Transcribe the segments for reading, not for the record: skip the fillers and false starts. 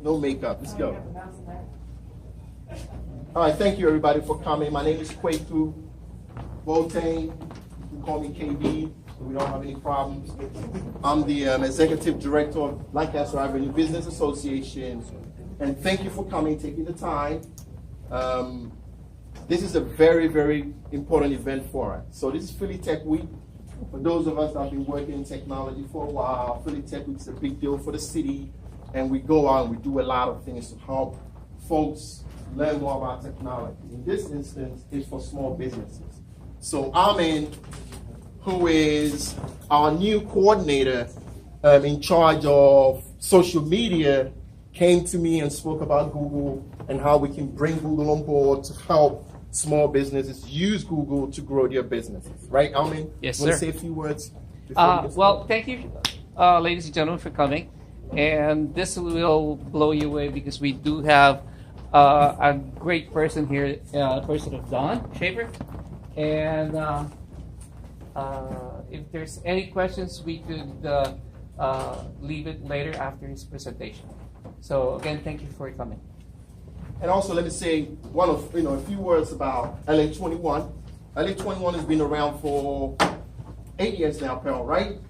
No makeup. Let's go. All right, thank you everybody for coming. My name is Kwetu Boateng. You call me KB. We don't have any problems. I'm the executive director of Lancaster Avenue Business Association. And thank you for coming, taking the time. This is a very, very important event for us. So this is Philly Tech Week. For those of us that have been working in technology for a while, Philly Tech Week is a big deal for the city. And we go out and we do a lot of things to help folks learn more about technology. In this instance, it's for small businesses. So Armin, who is our new coordinator in charge of social media, came to me and spoke about Google and how we can bring Google on board to help small businesses use Google to grow their businesses. Right, Armin? Yes, you want sir. to say a few words? Well, thank you, ladies and gentlemen, for coming. And this will blow you away because we do have a great person here, person of Don Schaefer. And if there's any questions, we could leave it later after his presentation. So again, thank you for coming. And also, let me say a few words about LA21. LA21 has been around for 8 years now, Pearl, right?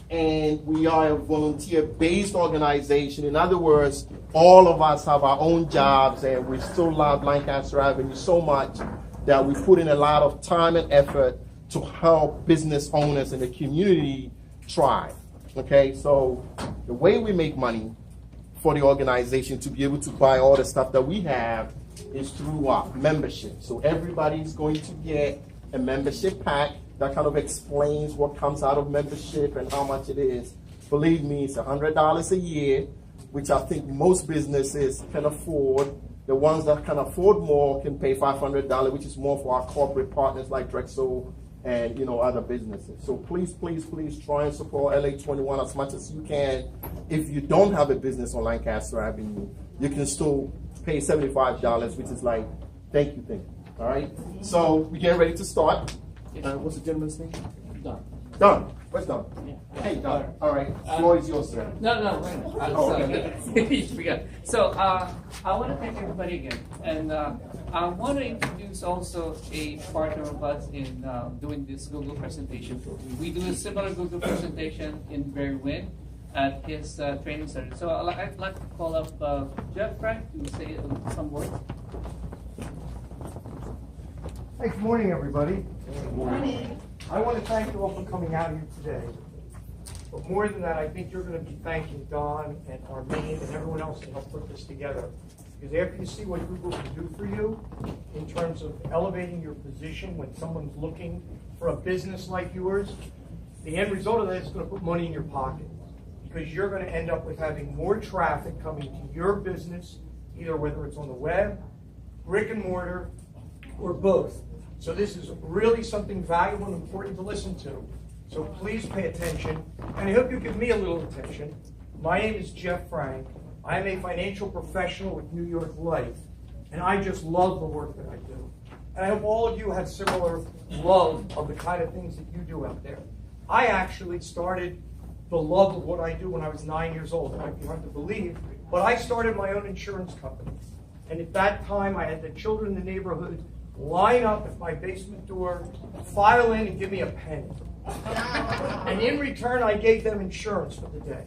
And we are a volunteer-based organization. In other words, all of us have our own jobs, and we still love Lancaster Avenue so much that we put in a lot of time and effort to help business owners in the community thrive. Okay, so the way we make money for the organization to be able to buy all the stuff that we have is through our membership. So everybody's going to get a membership pack that kind of explains what comes out of membership and how much it is. Believe me, it's $100 a year, which I think most businesses can afford. The ones that can afford more can pay $500, which is more for our corporate partners like Drexel and other businesses. So please, please, please try and support LA21 as much as you can. If you don't have a business on Lancaster Avenue, you can still pay $75, which is like, thank you. All right? So we're getting ready to start. What's the gentleman's name? Don. Don. Where's Don? Yeah. Hey, Don. All right. Floor is yours, sir. No. Okay. Forgot. So I want to thank everybody again, and I want to introduce also a partner of us in doing this Google presentation. We do a similar Google presentation in Berwyn at his training center. So I'd like to call up Jeff Frank to say some words. Hey, good morning, everybody. Good morning. I want to thank you all for coming out here today. But more than that, I think you're going to be thanking Don and Armin and everyone else who helped put this together. Because after you see what Google can do for you in terms of elevating your position when someone's looking for a business like yours, the end result of that is going to put money in your pocket. Because you're going to end up with having more traffic coming to your business, either whether it's on the web, brick and mortar, or both. So this is really something valuable and important to listen to. So please pay attention, and I hope you give me a little attention. My name is Jeff Frank. I am a financial professional with New York Life, and I just love the work that I do. And I hope all of you have similar love of the kind of things that you do out there. I actually started the love of what I do when I was 9 years old. It might be hard to believe, but I started my own insurance company. And at that time, I had the children in the neighborhood line up at my basement door, file in and give me a penny. And in return, I gave them insurance for the day.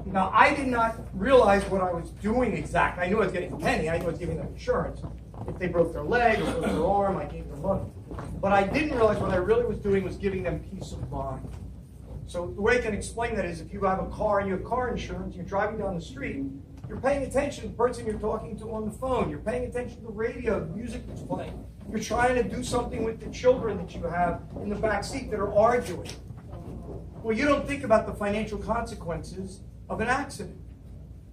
Now, I did not realize what I was doing exactly. I knew I was getting a penny. I knew I was giving them insurance. If they broke their leg or broke their arm, I gave them money. But I didn't realize what I really was doing was giving them peace of mind. So the way I can explain that is if you have a car and you have car insurance, you're driving down the street, you're paying attention to the person you're talking to on the phone. You're paying attention to the radio, the music that's playing. You're trying to do something with the children that you have in the back seat that are arguing. Well, you don't think about the financial consequences of an accident.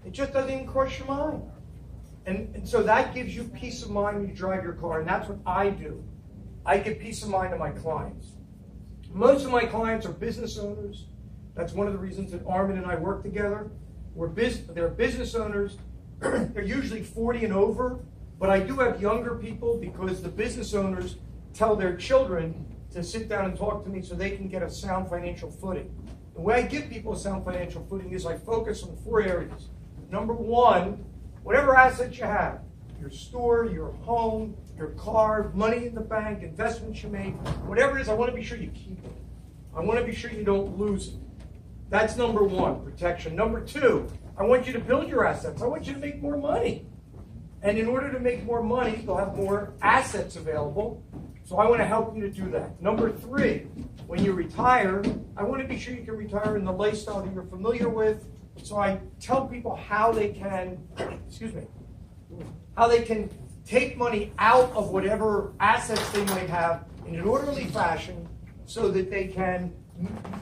It just doesn't even cross your mind. And so that gives you peace of mind when you drive your car, and that's what I do. I give peace of mind to my clients. Most of my clients are business owners. That's one of the reasons that Armin and I work together. They're business owners. They're usually 40 and over, but I do have younger people because the business owners tell their children to sit down and talk to me so they can get a sound financial footing. The way I give people a sound financial footing is I focus on 4 areas. Number one, whatever assets you have, your store, your home, your car, money in the bank, investments you make, whatever it is, I want to be sure you keep it. I want to be sure you don't lose it. That's number one, protection. Number two, I want you to build your assets. I want you to make more money. And in order to make more money, you'll have more assets available. So I want to help you to do that. Number three, when you retire, I want to be sure you can retire in the lifestyle that you're familiar with. So I tell people how they can, how they can take money out of whatever assets they might have in an orderly fashion so that they can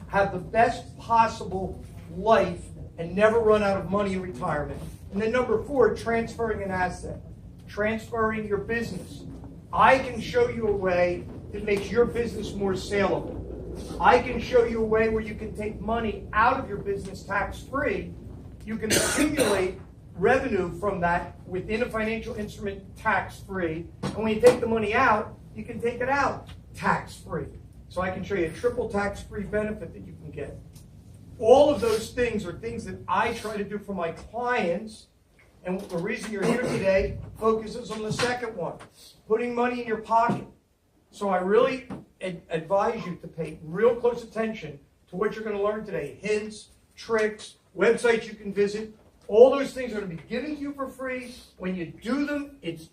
have the best possible life and never run out of money in retirement. And then number four, transferring an asset, transferring your business. I can show you a way that makes your business more saleable. I can show you a way where you can take money out of your business tax-free. You can accumulate revenue from that within a financial instrument tax-free. And when you take the money out, you can take it out tax-free. So I can show you a triple tax-free benefit that you can get. All of those things are things that I try to do for my clients. And the reason you're here today focuses on the second one, putting money in your pocket. So I really advise you to pay real close attention to what you're going to learn today. Hints, tricks, websites you can visit. All those things are going to be given to you for free. When you do them, it's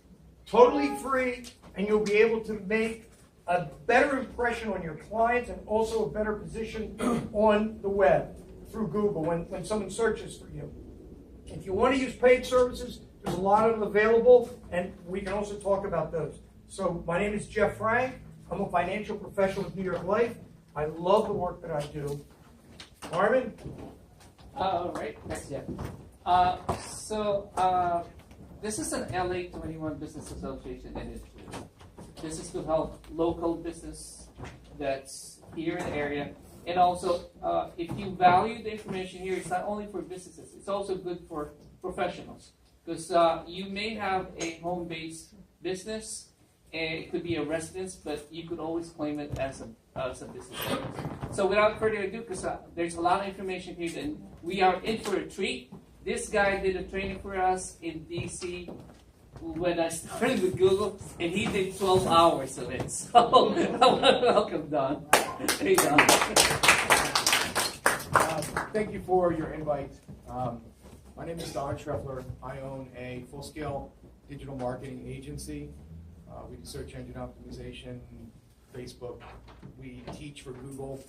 totally free, and you'll be able to make a better impression on your clients and also a better position on the web through Google when someone searches for you. If you want to use paid services, there's a lot of them available, and we can also talk about those. So my name is Jeff Frank. I'm a financial professional with New York Life. I love the work that I do. Armin? All right, thanks, Jeff. This is an LA 21 Business Association initiative. This is to help local business that's here in the area. And also, if you value the information here, it's not only for businesses, it's also good for professionals. Because you may have a home-based business, and it could be a residence, but you could always claim it as a business. So without further ado, because there's a lot of information here, and we are in for a treat. This guy did a training for us in DC when I started with Google, and he did 12 hours of it. So I want to welcome Don. Hey, Don. Thank you for your invite. My name is Don Schreffler. I own a full-scale digital marketing agency. We do search engine optimization, Facebook. We teach for Google.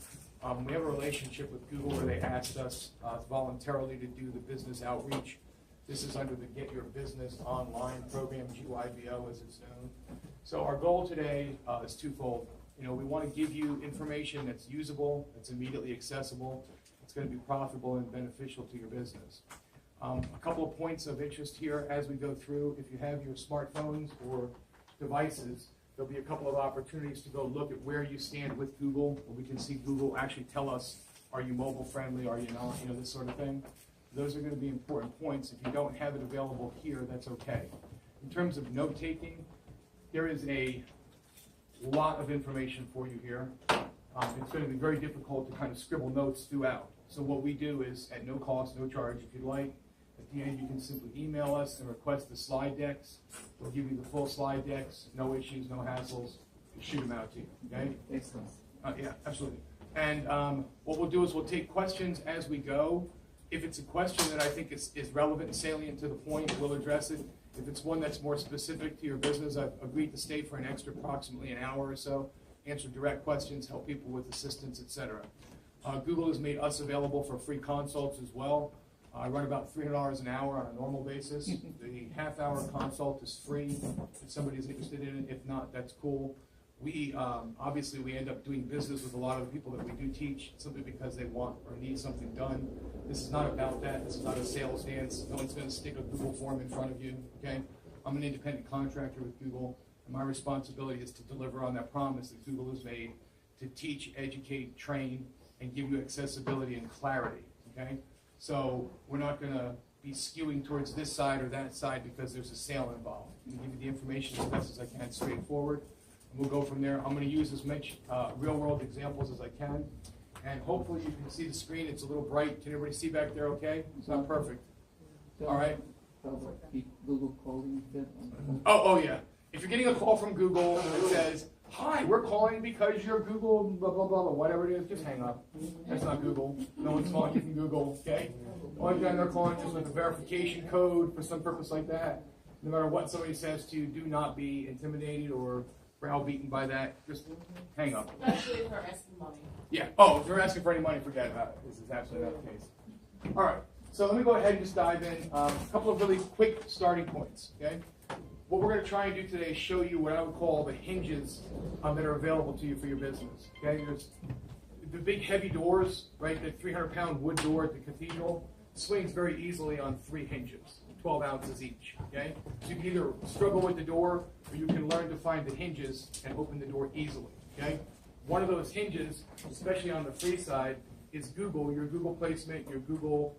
We have a relationship with Google where they asked us voluntarily to do the business outreach. This is under the Get Your Business Online program, GYBO as it's known. So our goal today is twofold. We want to give you information that's usable, that's immediately accessible, it's going to be profitable and beneficial to your business. A couple of points of interest here as we go through. If you have your smartphones or devices, there'll be a couple of opportunities to go look at where you stand with Google. We can see Google actually tell us, are you mobile friendly, are you not, this sort of thing. Those are going to be important points. If you don't have it available here, that's okay. In terms of note-taking, there is a lot of information for you here. It's going to be very difficult to kind of scribble notes throughout. So what we do is, at no cost, no charge, if you'd like, at the end you can simply email us and request the slide decks. We'll give you the full slide decks, no issues, no hassles. We'll shoot them out to you, okay? Excellent. Yeah, absolutely. And what we'll do is we'll take questions as we go. If it's a question that I think is relevant and salient to the point, we'll address it. If it's one that's more specific to your business, I've agreed to stay for an extra approximately an hour or so, answer direct questions, help people with assistance, etc. Google has made us available for free consults as well. I run about $300 an hour on a normal basis. The half-hour consult is free if somebody's interested in it. If not, that's cool. We obviously we end up doing business with a lot of the people that we do teach simply because they want or need something done. This is not about that. This is not a sales dance. No one's going to stick a Google form in front of you. Okay? I'm an independent contractor with Google, and my responsibility is to deliver on that promise that Google has made to teach, educate, train, and give you accessibility and clarity. Okay? So we're not going to be skewing towards this side or that side because there's a sale involved. I'm going to give you the information as best as I can, straightforward. And we'll go from there. I'm going to use as much real-world examples as I can. And hopefully you can see the screen. It's a little bright. Can everybody see back there okay? It's not perfect. All right. Google calling them. Oh yeah. If you're getting a call from Google that says, "Hi, we're calling because you're Google, blah blah blah, blah," whatever it is, just hang up. That's not Google. No one's calling you from Google. Okay. Only time they're calling just with a verification code for some purpose like that. No matter what somebody says to you, do not be intimidated or browbeaten by that. Just hang up. Especially if they're asking money. Yeah. Oh, if you're asking for any money, forget about it. This is absolutely not the case. All right. So let me go ahead and just dive in. A couple of really quick starting points. Okay. What we're going to try and do today is show you what I would call the hinges that are available to you for your business. Okay. There's the big heavy doors, right? The 300-pound wood door at the cathedral swings very easily on 3 hinges, 12 ounces each. Okay. So you can either struggle with the door, or you can learn to find the hinges and open the door easily. Okay. One of those hinges, especially on the free side, is Google, your Google placement, your Google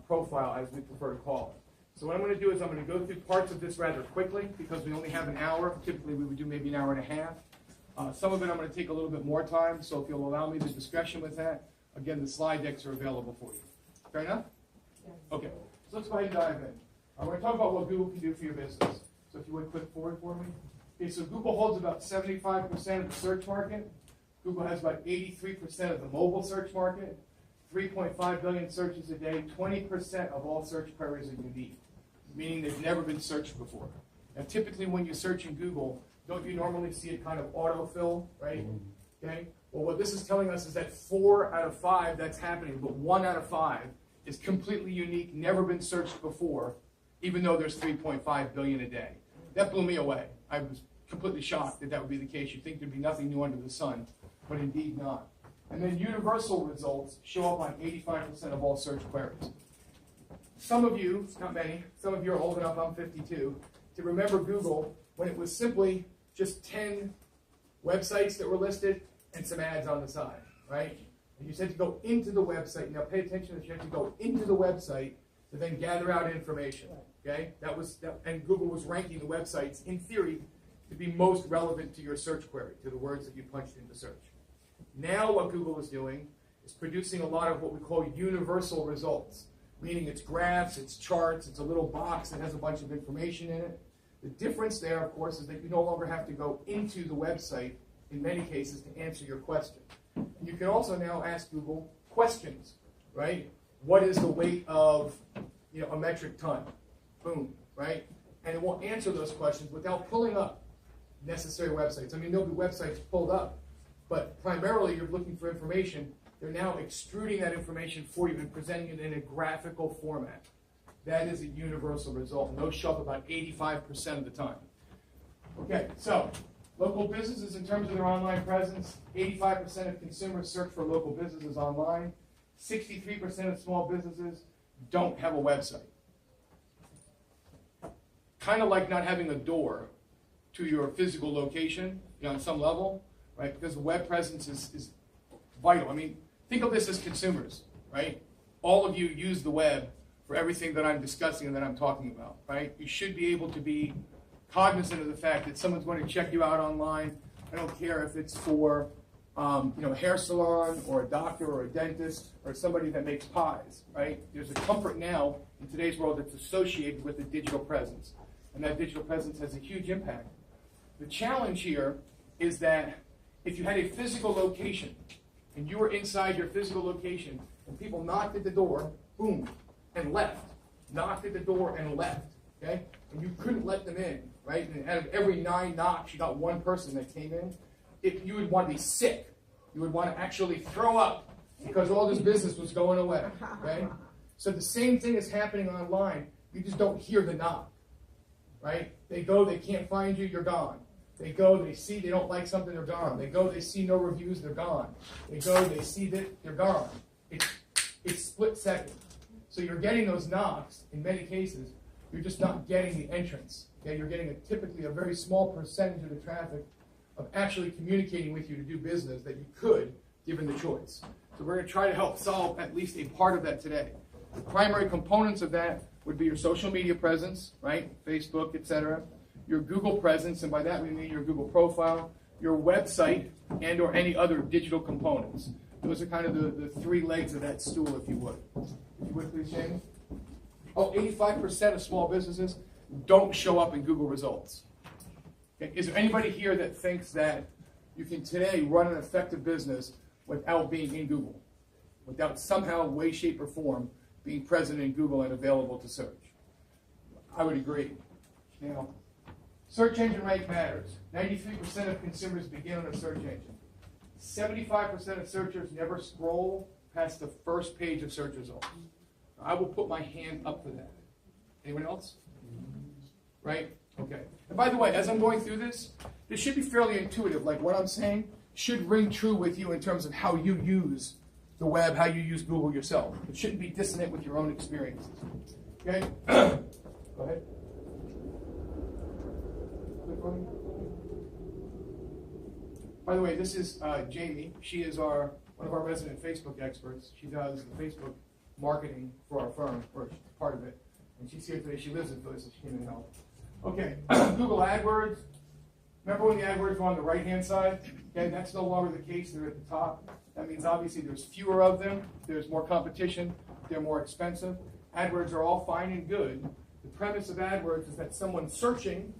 profile, as we prefer to call it. So what I'm going to do is I'm going to go through parts of this rather quickly because we only have an hour. Typically we would do maybe an hour and a half. Some of it I'm going to take a little bit more time, so if you'll allow me the discretion with that, again, the slide decks are available for you. Fair enough? Okay, so let's go ahead and dive in. I'm going to talk about what Google can do for your business. So if you would click forward for me. Okay, so Google holds about 75% of the search market. Google has about 83% of the mobile search market. 3.5 billion searches a day. 20% of all search queries are unique, meaning they've never been searched before. Now, typically when you search in Google, don't you normally see it kind of autofill, right? Okay. Well, what this is telling us is that 4 out of 5 that's happening, but 1 out of 5 is completely unique, never been searched before, even though there's 3.5 billion a day. That blew me away. I was completely shocked that that would be the case. You'd think there'd be nothing new under the sun, but indeed not. And then universal results show up on 85% of all search queries. Some of you, not many, some of you are old enough, I'm 52, to remember Google when it was simply just 10 websites that were listed and some ads on the side, right? And you said to go into the website. Now pay attention that you have to go into the website to then gather out information, okay? And Google was ranking the websites, in theory, to be most relevant to your search query, to the words that you punched into search. Now what Google is doing is producing a lot of what we call universal results, meaning it's graphs, it's charts, it's a little box that has a bunch of information in it. The difference there, of course, is that you no longer have to go into the website, in many cases, to answer your question. You can also now ask Google questions, right? What is the weight of, a metric ton? Boom, right? And it will answer those questions without pulling up necessary websites. I mean, there'll be websites pulled up, but primarily you're looking for information. They're now extruding that information for you and presenting it in a graphical format. That is a universal result, and those show up about 85% of the time. Okay, so local businesses, in terms of their online presence, 85% of consumers search for local businesses online. 63% of small businesses don't have a website. Kind of like not having a door to your physical location, on some level, right? Because the web presence is vital. I mean, think of this as consumers, right? All of you use the web for everything that I'm discussing and that I'm talking about, right? You should be able to be cognizant of the fact that someone's going to check you out online. I don't care if it's for, a hair salon or a doctor or a dentist or somebody that makes pies, right? There's a comfort now in today's world that's associated with a digital presence, and that digital presence has a huge impact. The challenge here is that if you had a physical location and you were inside your physical location and people knocked at the door, boom, and left, knocked at the door and left, okay? And you couldn't let them in, right? And out of every 9 knocks, you got 1 person that came in. You would want to be sick. You would want to actually throw up because all this business was going away, okay? So the same thing is happening online. You just don't hear the knock, right? They go, they can't find you, you're gone. They go, they see, they don't like something, they're gone. They go, they see no reviews, they're gone. They go, they see that, they're gone. It's split second. So you're getting those knocks, in many cases, you're just not getting the entrance. Okay? You're getting typically a very small percentage of the traffic of actually communicating with you to do business that you could, given the choice. So we're going to try to help solve at least a part of that today. The primary components of that would be your social media presence, right? Facebook, etc. Your Google presence, and by that we mean your Google profile, your website, and or any other digital components. Those are kind of the 3 legs of that stool, if you would. If you would, please, Jamie. 85% of small businesses don't show up in Google results. Okay, is there anybody here that thinks that you can today run an effective business without being in Google? Without somehow, way, shape, or form being present in Google and available to search? I would agree. Now, search engine rank matters. 93% of consumers begin on a search engine. 75% of searchers never scroll past the first page of search results. I will put my hand up for that. Anyone else? Right? Okay. And by the way, as I'm going through this should be fairly intuitive. Like what I'm saying should ring true with you in terms of how you use the web, how you use Google yourself. It shouldn't be dissonant with your own experiences. Okay? Go ahead. By the way, this is Jamie. She is one of our resident Facebook experts. She does the Facebook marketing for our firm, or part of it. And she's here today. She lives in Philly, so she came in to help. Okay, Google AdWords. Remember when the AdWords were on the right-hand side? Okay, that's no longer the case. They're at the top. That means obviously there's fewer of them. There's more competition. They're more expensive. AdWords are all fine and good. The premise of AdWords is that someone's searching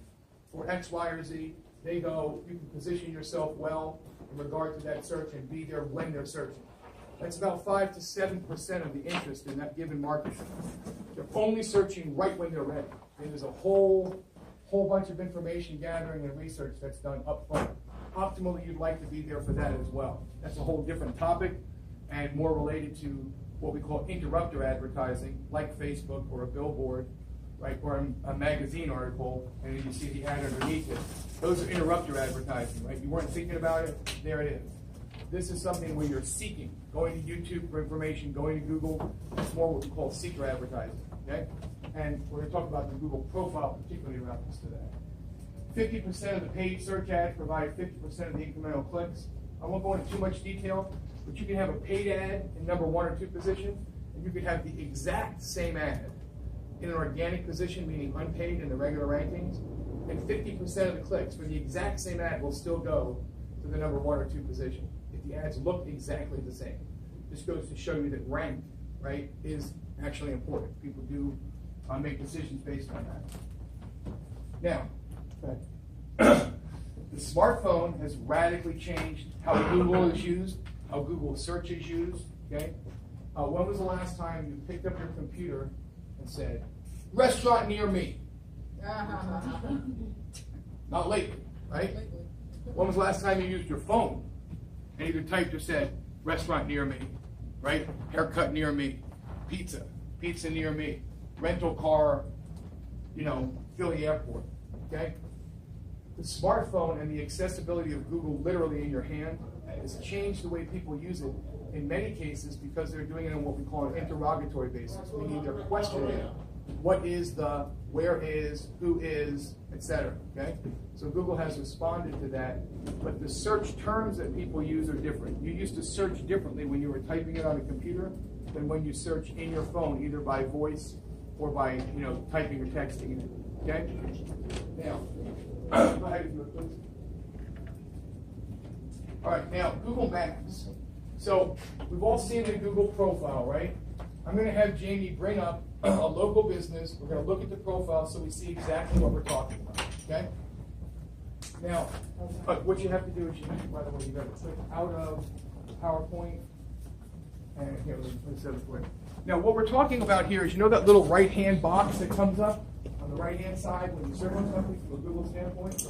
for X, Y, or Z. They go, you can position yourself well in regard to that search and be there when they're searching. That's about 5 to 7% of the interest in that given market. They're only searching right when they're ready. And there's a whole bunch of information gathering and research that's done up front. Optimally, you'd like to be there for that as well. That's a whole different topic and more related to what we call interrupter advertising, like Facebook or a billboard, right, or a magazine article, and then you see the ad underneath it. Those are interrupter advertising, right? You weren't thinking about it, there it is. This is something where you're seeking, going to YouTube for information, going to Google. It's more what we call seeker advertising, okay? And we're going to talk about the Google profile, particularly around this today. 50% of the paid search ads provide 50% of the incremental clicks. I won't go into too much detail, but you can have a paid ad in number 1 or 2 position, and you can have the exact same ad in an organic position, meaning unpaid in the regular rankings, and 50% of the clicks for the exact same ad will still go to the number 1 or 2 position if the ads look exactly the same. This goes to show you that rank, right, is actually important. People do make decisions based on that. Now, the smartphone has radically changed how Google is used, how Google search is used, okay? When was the last time you picked up your computer and said, restaurant near me? Not lately, right? When was the last time you used your phone and either typed or said, restaurant near me, right? Haircut near me, pizza near me, rental car, Philly airport, okay? The smartphone and the accessibility of Google literally in your hand has changed the way people use it in many cases because they're doing it on what we call an interrogatory basis, meaning they're questioning what is the, where is, who is, etc. Okay? So Google has responded to that, but the search terms that people use are different. You used to search differently when you were typing it on a computer than when you search in your phone, either by voice or by typing or texting it. Okay? Now, go ahead and do it, please. All right, now Google Maps. So we've all seen the Google profile, right? I'm going to have Jamie bring up a local business. We're going to look at the profile so we see exactly what we're talking about, okay? Now, what you have to do is, by the way, you got to click out of PowerPoint. And here, let me set it for you. Now, what we're talking about here is, that little right-hand box that comes up on the right-hand side when you search on something from a Google standpoint?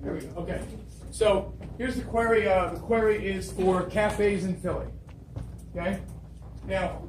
There we go. Okay. So here's the query. The query is for cafes in Philly. Okay. Now,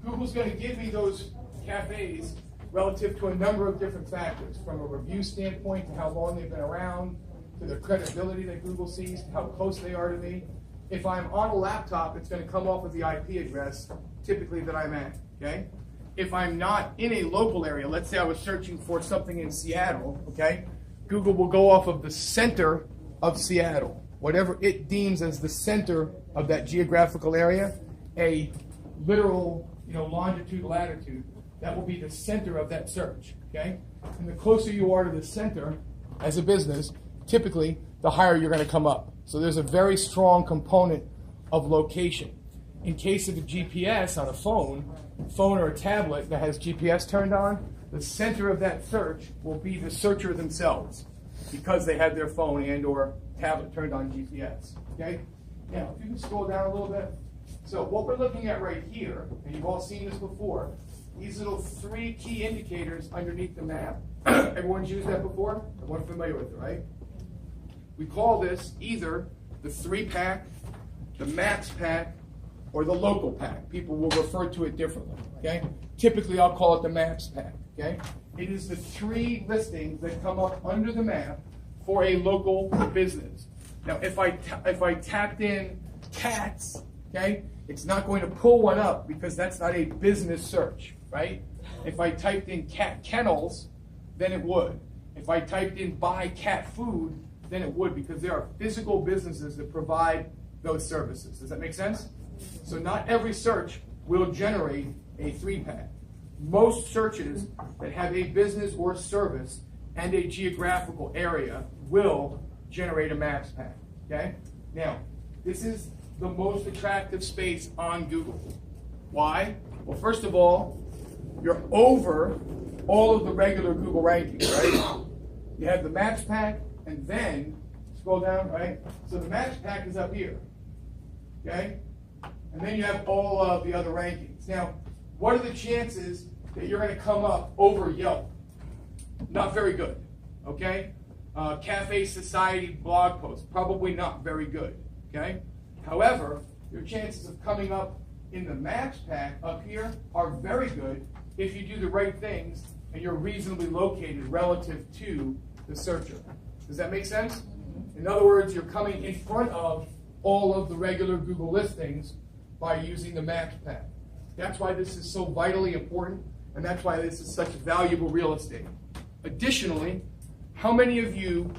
Google's going to give me those cafes relative to a number of different factors, from a review standpoint to how long they've been around, to the credibility that Google sees, to how close they are to me. If I'm on a laptop, it's going to come off of the IP address, typically, that I'm at. Okay. If I'm not in a local area, let's say I was searching for something in Seattle, okay, Google will go off of the center of Seattle, whatever it deems as the center of that geographical area, a literal, longitude, latitude. that will be the center of that search, okay? And the closer you are to the center as a business, typically, the higher you're going to come up. So there's a very strong component of location. In case of a GPS on a phone or a tablet that has GPS turned on, the center of that search will be the searcher themselves because they have their phone and or tablet turned on GPS, okay? Now, if you can scroll down a little bit. So what we're looking at right here, and you've all seen this before, these little 3 key indicators underneath the map. Everyone's used that before? Everyone's familiar with it, right? We call this either the 3-pack, the maps pack, or the local pack. People will refer to it differently, okay? Typically, I'll call it the maps pack, okay? It is the 3 listings that come up under the map for a local business. Now, if I tapped in cats, okay, it's not going to pull one up because that's not a business search, right? If I typed in cat kennels, then it would. If I typed in buy cat food, then it would, because there are physical businesses that provide those services. Does that make sense? So not every search will generate a 3-pack. Most searches that have a business or service and a geographical area will generate a maps pack, okay? Now, this is the most attractive space on Google. Why? Well, first of all, you're over all of the regular Google rankings, right? You have the maps pack, and then scroll down, right? So the maps pack is up here, okay? And then you have all of the other rankings. Now, what are the chances that you're going to come up over Yelp? Not very good, okay? Cafe Society blog post, probably not very good, okay? However, your chances of coming up in the maps pack up here are very good if you do the right things and you're reasonably located relative to the searcher. Does that make sense? In other words, you're coming in front of all of the regular Google listings by using the maps pack. That's why this is so vitally important, and that's why this is such valuable real estate. Additionally, how many of you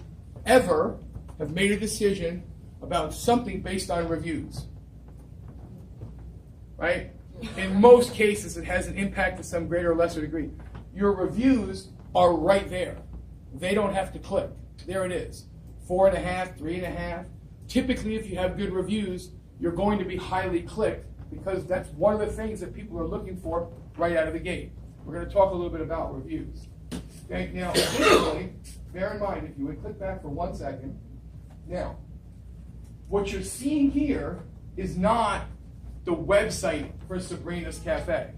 ever have made a decision about something based on reviews? Right? In most cases, it has an impact to some greater or lesser degree. Your reviews are right there. They don't have to click. There it is. 4.5, 3.5. Typically, if you have good reviews, you're going to be highly clicked because that's one of the things that people are looking for right out of the gate. We're going to talk a little bit about reviews. Okay, now, additionally, bear in mind, if you would click back for 1 second. Now, what you're seeing here is not the website for Sabrina's Cafe.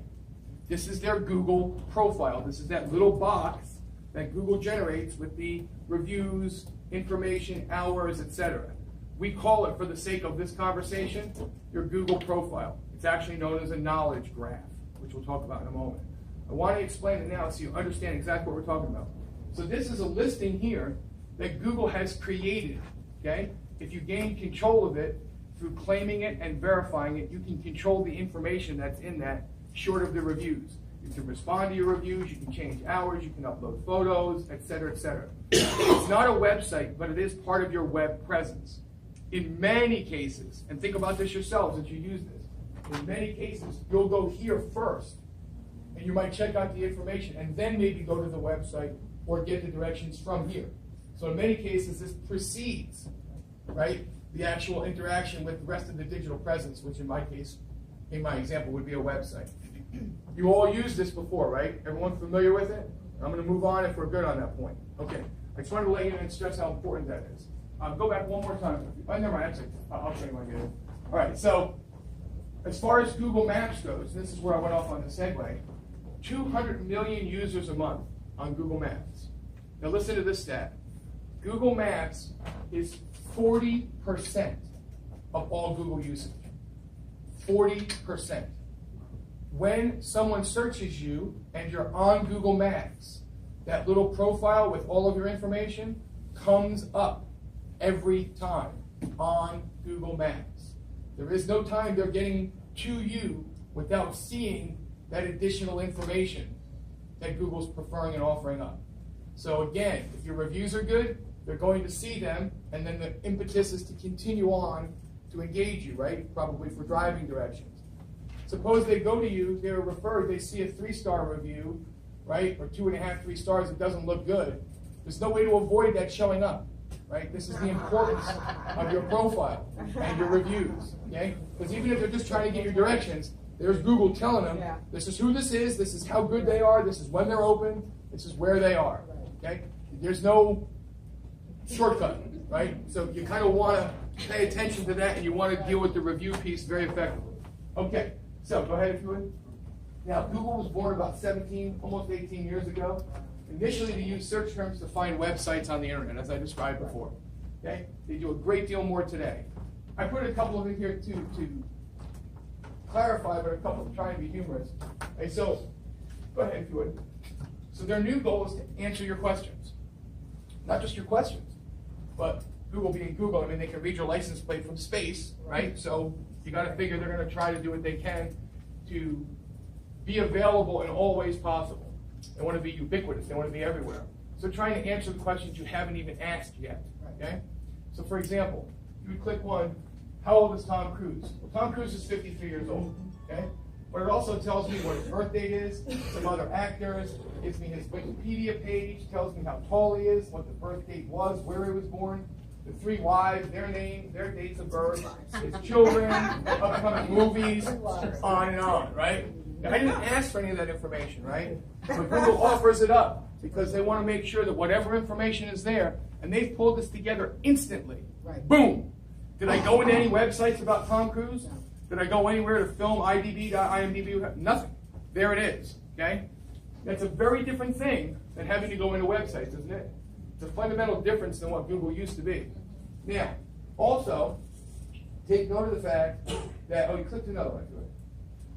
This is their Google profile. This is that little box that Google generates with the reviews, information, hours, etc. We call it, for the sake of this conversation, your Google profile. It's actually known as a knowledge graph, which we'll talk about in a moment. I want to explain it now so you understand exactly what we're talking about. So this is a listing here that Google has created, okay? If you gain control of it through claiming it and verifying it, you can control the information that's in that, short of the reviews. You can respond to your reviews, you can change hours, you can upload photos, etc., etc. It's not a website, but it is part of your web presence. In many cases, and think about this yourselves as you use this, in many cases, you'll go here first, and you might check out the information, and then maybe go to the website or get the directions from here. So in many cases, this precedes, right, the actual interaction with the rest of the digital presence, which in my case, in my example, would be a website. You all used this before, right? Everyone familiar with it? I'm going to move on if we're good on that point. Okay. I just wanted to let you know and stress how important that is. Go back one more time. Oh, never mind. Actually, I'll show you when I get it. All right. So, as far as Google Maps goes, this is where I went off on the segue. 200 million users a month on Google Maps. Now, listen to this stat. Google Maps is 40% of all Google usage. 40%. When someone searches you and you're on Google Maps, that little profile with all of your information comes up every time on Google Maps. There is no time they're getting to you without seeing that additional information that Google's preferring and offering up. So again, if your reviews are good, they're going to see them, and then the impetus is to continue on to engage you, right? Probably for driving directions. Suppose they go to you, they're referred, they see a 3-star review, right, or 2.5, 3 stars, it doesn't look good. There's no way to avoid that showing up, right? This is the importance of your profile and your reviews, okay? Because even if they're just trying to get your directions, there's Google telling them, this is who this is how good they are, this is when they're open, this is where they are, okay? There's no shortcut, right? So you kind of want to pay attention to that, and you want to deal with the review piece very effectively. Okay, so go ahead if you would. Now, Google was born about 17, almost 18 years ago, initially to use search terms to find websites on the internet, as I described before. Okay, they do a great deal more today. I put a couple of them here to clarify, but a couple of trying to be humorous. Okay, so go ahead if you would. So their new goal is to answer your questions. Not just your questions, but Google being Google, I mean, they can read your license plate from space, right? So you got to figure they're going to try to do what they can to be available in all ways possible. They want to be ubiquitous. They want to be everywhere. So trying to answer the questions you haven't even asked yet, okay? So for example, you would click one, how old is Tom Cruise? Well, Tom Cruise is 53 years old, okay? But it also tells me what his birth date is, some other actors, gives me his Wikipedia page, tells me how tall he is, what the birth date was, where he was born, the 3 wives, their names, their dates of birth, his children, upcoming movies, on and on, right? Now, I didn't ask for any of that information, right? But Google offers it up because they want to make sure that whatever information is there, and they've pulled this together instantly. Boom! Did I go into any websites about Tom Cruise? Did I go anywhere to film IMDb? Nothing. There it is, okay? That's a very different thing than having to go into websites, isn't it? It's a fundamental difference than what Google used to be. Now, also, take note of the fact that, oh, you clicked another one.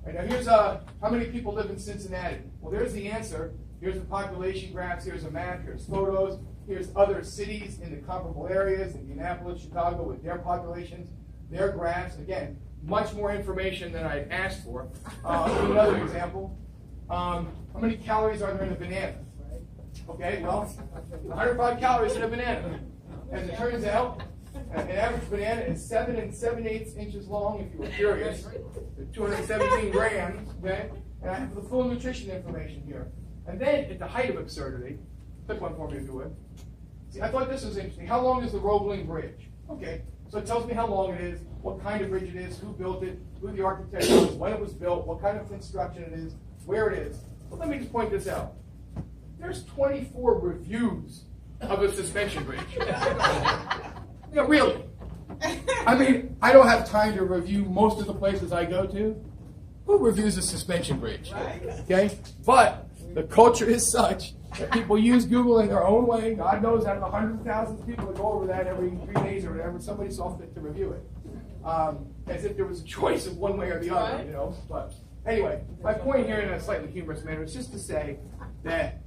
Right, now here's how many people live in Cincinnati. Well, there's the answer. Here's the population graphs. Here's a map. Here's photos. Here's other cities in the comparable areas, Indianapolis, Chicago, with their populations, their graphs. Again, much more information than I asked for. Another example. How many calories are there in a banana? Okay, well, 105 calories in a banana. As it turns out, an average banana is 7 7/8 inches long, if you were curious. 217 grams, okay? And I have the full nutrition information here. And then, at the height of absurdity, click one for me if you would. See, I thought this was interesting. How long is the Roebling Bridge? Okay, so it tells me how long it is, what kind of bridge it is, who built it, who the architect was, when it was built, what kind of construction it is, where it is. But let me just point this out. There's 24 reviews of a suspension bridge. Yeah, really. I mean, I don't have time to review most of the places I go to. Who reviews a suspension bridge? Okay? But the culture is such that people use Google in their own way. God knows out of 100,000 people that go over that every 3 days or whatever, somebody saw fit to review it. As if there was a choice of one way or the other, you know. But anyway, my point here in a slightly humorous manner is just to say that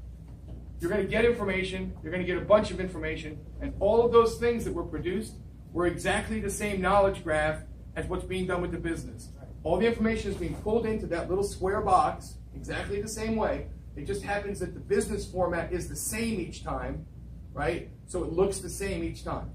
you're going to get information, you're going to get a bunch of information, and all of those things that were produced were exactly the same knowledge graph as what's being done with the business. All the information is being pulled into that little square box exactly the same way. It just happens that the business format is the same each time, right? So it looks the same each time.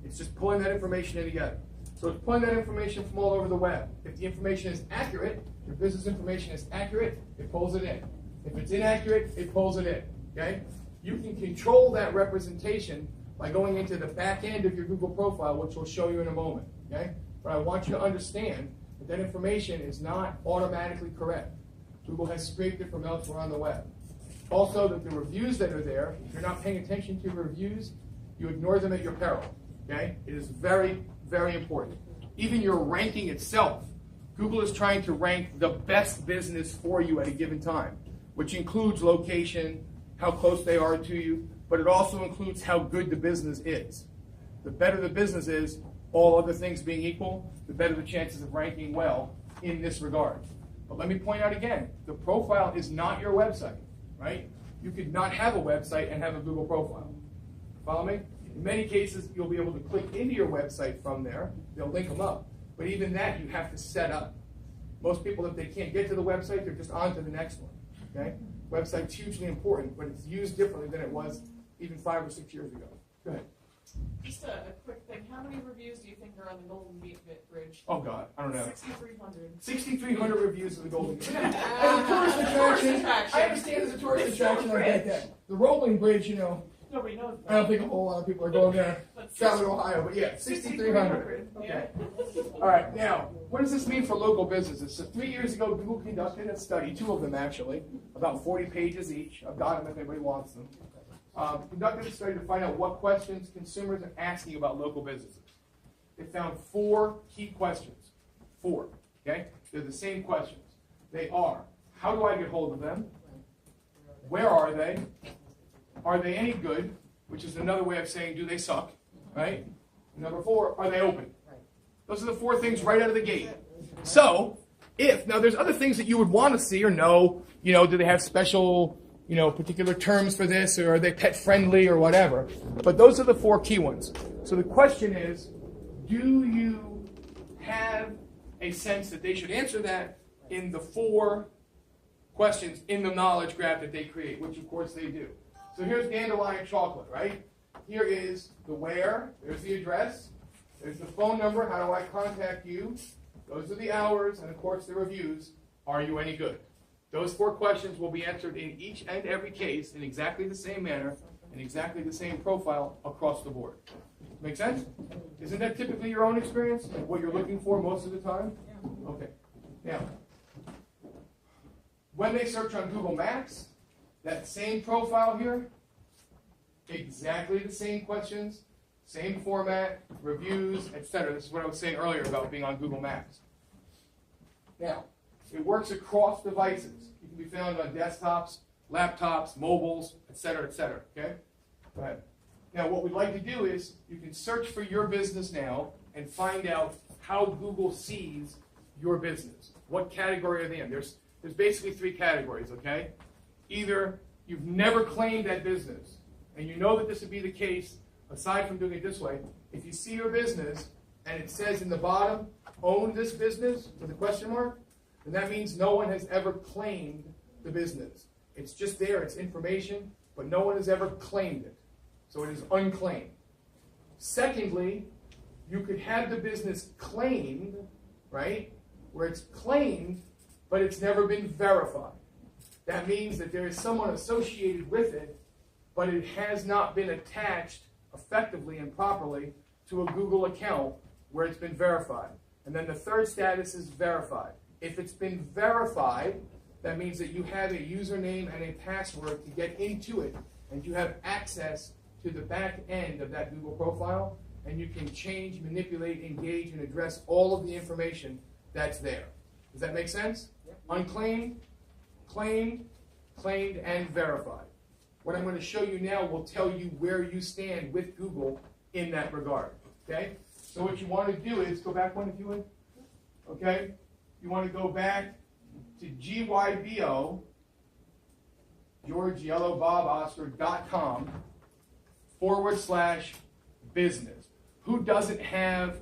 It's just pulling that information in together. So it's pulling that information from all over the web. If the information is accurate, your business information is accurate, it pulls it in. If it's inaccurate, it pulls it in. Okay? You can control that representation by going into the back end of your Google profile, which we'll show you in a moment. Okay? But I want you to understand that that information is not automatically correct. Google has scraped it from elsewhere on the web. Also, that the reviews that are there, if you're not paying attention to your reviews, you ignore them at your peril. Okay? It is very, very important. Even your ranking itself, Google is trying to rank the best business for you at a given time, which includes location, how close they are to you, but it also includes how good the business is. The better the business is, all other things being equal, the better the chances of ranking well in this regard. But let me point out again, the profile is not your website, right? You could not have a website and have a Google profile. Follow me? In many cases, you'll be able to click into your website from there. They'll link them up. But even that, you have to set up. Most people, if they can't get to the website, they're just on to the next one. Okay? Website's hugely important, but it's used differently than it was even 5 or 6 years ago. Go ahead. Just a quick thing. How many reviews do you think are on the Golden Bridge? Oh God, I don't know. 6,300. 6,300 reviews of the Golden Gate. As a Tourist tourist attraction, attraction. I understand as a tourist It's still a attraction, I get bridge. that. The rolling bridge, Nobody knows I don't that. think a whole lot of people are going there. But Southern Ohio, but yeah, 6,300. Okay. All right, now, what does this mean for local businesses? So 3 years ago, Google conducted a study, 2 of them actually, about 40 pages each. I've got them if anybody wants them. Conducted a study to find out what questions consumers are asking about local businesses. They found 4 key questions. 4, okay? They're the same questions. They are, how do I get hold of them? Where are they? Are they any good? Which is another way of saying, do they suck? Right? Number 4, are they open? Those are the 4 things right out of the gate. So, now there's other things that you would want to see or know, do they have special, particular terms for this, or are they pet friendly or whatever. But those are the 4 key ones. So the question is, do you have a sense that they should answer that in the 4 questions in the knowledge graph that they create, which of course they do. So here's Dandelion Chocolate, right? Here is the where, there's the address, there's the phone number, how do I contact you? Those are the hours, and of course the reviews. Are you any good? Those 4 questions will be answered in each and every case in exactly the same manner, in exactly the same profile across the board. Make sense? Isn't that typically your own experience? Like what you're looking for most of the time? Okay. Now, when they search on Google Maps, that same profile here, exactly the same questions, same format, reviews, etc. This is what I was saying earlier about being on Google Maps. Now, it works across devices. It can be found on desktops, laptops, mobiles, etc., etc. Okay? Go ahead. Now, what we'd like to do is you can search for your business now and find out how Google sees your business. What category are they in? There's basically 3 categories, okay? Either you've never claimed that business, and you know that this would be the case, aside from doing it this way. If you see your business, and it says in the bottom, own this business, with a question mark, then that means no one has ever claimed the business. It's just there, it's information, but no one has ever claimed it. So it is unclaimed. Secondly, you could have the business claimed, right? Where it's claimed, but it's never been verified. That means that there is someone associated with it, but it has not been attached effectively and properly to a Google account where it's been verified. And then the third status is verified. If it's been verified, that means that you have a username and a password to get into it, and you have access to the back end of that Google profile, and you can change, manipulate, engage, and address all of the information that's there. Does that make sense? Yep. Unclaimed, claimed, claimed, and verified. What I'm going to show you now will tell you where you stand with Google in that regard. Okay? So what you want to do is, go back one if you would. Okay? You want to go back to GYBO, George Yellow Bob Oscar.com /business. Who doesn't have